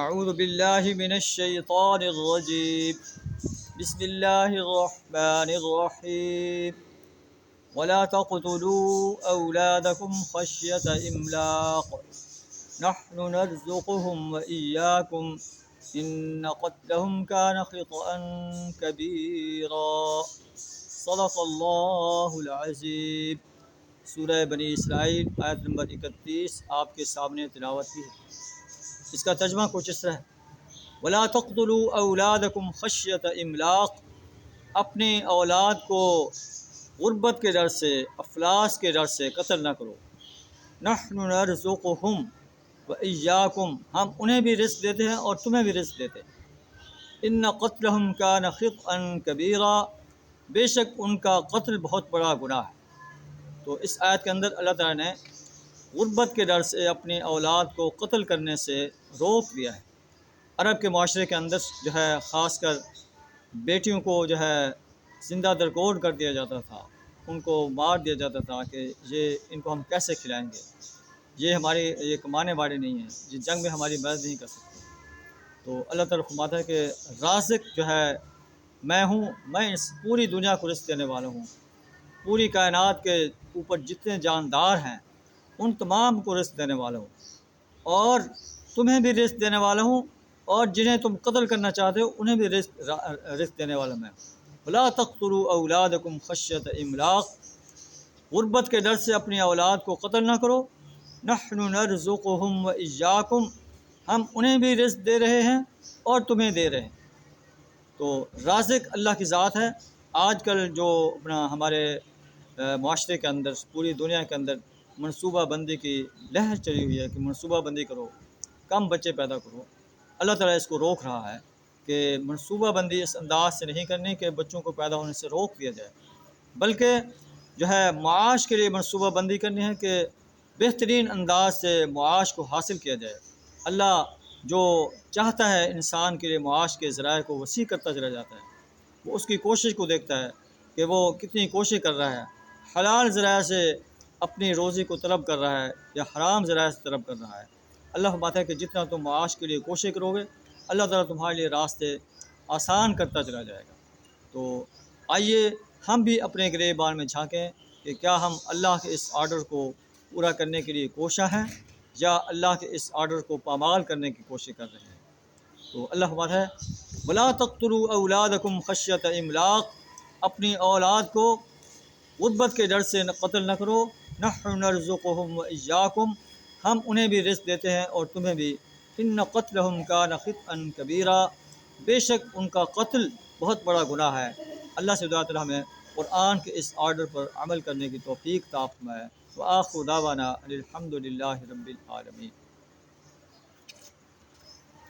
اعوذ باللہ من الشیطان الرجیم بسم اللہ الرحمن الرحیم ولا تقتلوا اولادکم خشیۃ املاق نحن نرزقهم وإياكم ان قتلهم كان خطأ کبیرا صدق اللہ العظیم۔ سورہ بنی اسرائیل آیت نمبر 31 آپ کے سامنے تلاوت کی ہے۔ اس کا ترجمہ کچھ اس طرح ہے، وَلَا تَقْتُلُوا أَوْلَادَكُمْ خَشْيَةَ إِمْلَاقٍ، اپنے اولاد کو غربت کے ڈر سے، افلاس کے ڈر سے قتل نہ کرو۔ نَحْنُ نَرْزُقُهُمْ وَإِيَّاكُمْ، ہم انہیں بھی رزق دیتے ہیں اور تمہیں بھی رزق دیتے ہیں۔ إِنَّ قَتْلَهُمْ كَانَ خِطْئًا كَبِيرًا، بے شک ان کا قتل بہت بڑا گناہ ہے۔ تو اس آیت کے اندر اللہ تعالیٰ نے غربت کے ڈر سے اپنی اولاد کو قتل کرنے سے روک دیا ہے۔ عرب کے معاشرے کے اندر جو ہے خاص کر بیٹیوں کو جو ہے زندہ درگور کر دیا جاتا تھا، ان کو مار دیا جاتا تھا کہ ان کو ہم کیسے کھلائیں گے، یہ کمانے والے نہیں ہیں، یہ جنگ میں ہماری مدد نہیں کر سکتے۔ تو اللہ تعالیٰ فرماتا ہے کہ رازق جو ہے میں ہوں، میں اس پوری دنیا کو رزق دینے والا ہوں، پوری کائنات کے اوپر جتنے جاندار ہیں ان تمام کو رزق دینے والا ہوں، اور تمہیں بھی رزق دینے والا ہوں، اور جنہیں تم قتل کرنا چاہتے ہو انہیں بھی رزق دینے والا میں ہوں۔ وَلَا تَقْتُلُوا أَوْلَادَكُمْ خَشْيَةَ إِمْلَاقٍ، غربت کے ڈر سے اپنی اولاد کو قتل نہ کرو۔ نَحْنُ نَرْزُقُهُمْ وَإِيَّاكُمْ، ہم انہیں بھی رزق دے رہے ہیں اور تمہیں دے رہے ہیں۔ تو رازق اللہ کی ذات ہے۔ آج کل جو ہمارے معاشرے کے اندر، پوری دنیا کے اندر منصوبہ بندی کی لہر چلی ہوئی ہے کہ منصوبہ بندی کرو، کم بچے پیدا کرو۔ اللہ تعالیٰ اس کو روک رہا ہے کہ منصوبہ بندی اس انداز سے نہیں کرنی کہ بچوں کو پیدا ہونے سے روک دیا جائے، بلکہ جو ہے معاش کے لیے منصوبہ بندی کرنی ہے کہ بہترین انداز سے معاش کو حاصل کیا جائے۔ اللہ جو چاہتا ہے انسان کے لیے معاش کے ذرائع کو وسیع کرتا چلا جاتا ہے، وہ اس کی کوشش کو دیکھتا ہے کہ وہ کتنی کوشش کر رہا ہے، حلال ذرائع سے اپنی روزی کو طلب کر رہا ہے یا حرام ذرائع سے طلب کر رہا ہے۔ اللہ فرماتا ہے کہ جتنا تم معاش کے لیے کوشش کرو گے، اللہ تعالیٰ تمہارے لیے راستے آسان کرتا چلا جائے گا۔ تو آئیے ہم بھی اپنے گریبان میں جھانکیں کہ کیا ہم اللہ کے اس آرڈر کو پورا کرنے کے لیے کوشاں ہیں یا اللہ کے اس آرڈر کو پامال کرنے کی کوشش کر رہے ہیں۔ تو اللہ فرماتا ہے وَلَا تَقْتُلُوا أَوْلَادَكُمْ خَشْيَةَ إِمْلَاقٍ، اپنی اولاد کو غربت کے ڈر سے قتل نہ کرو۔ نَحْنُ نَرْزُقُهُمْ وَإِيَّاكُمْ، ہم انہیں بھی رزق دیتے ہیں اور تمہیں بھی۔ إِنَّ قَتْلَهُمْ كَانَ خِطْئًا كَبِيرًا، بے شک ان کا قتل بہت بڑا گناہ ہے۔ اللہ سے دعا تعالیٰ ہمیں قرآن کے اس آرڈر پر عمل کرنے کی توفیق عطا فرمائے۔ وآخر دعوانا الحمد للہ رب العالمین۔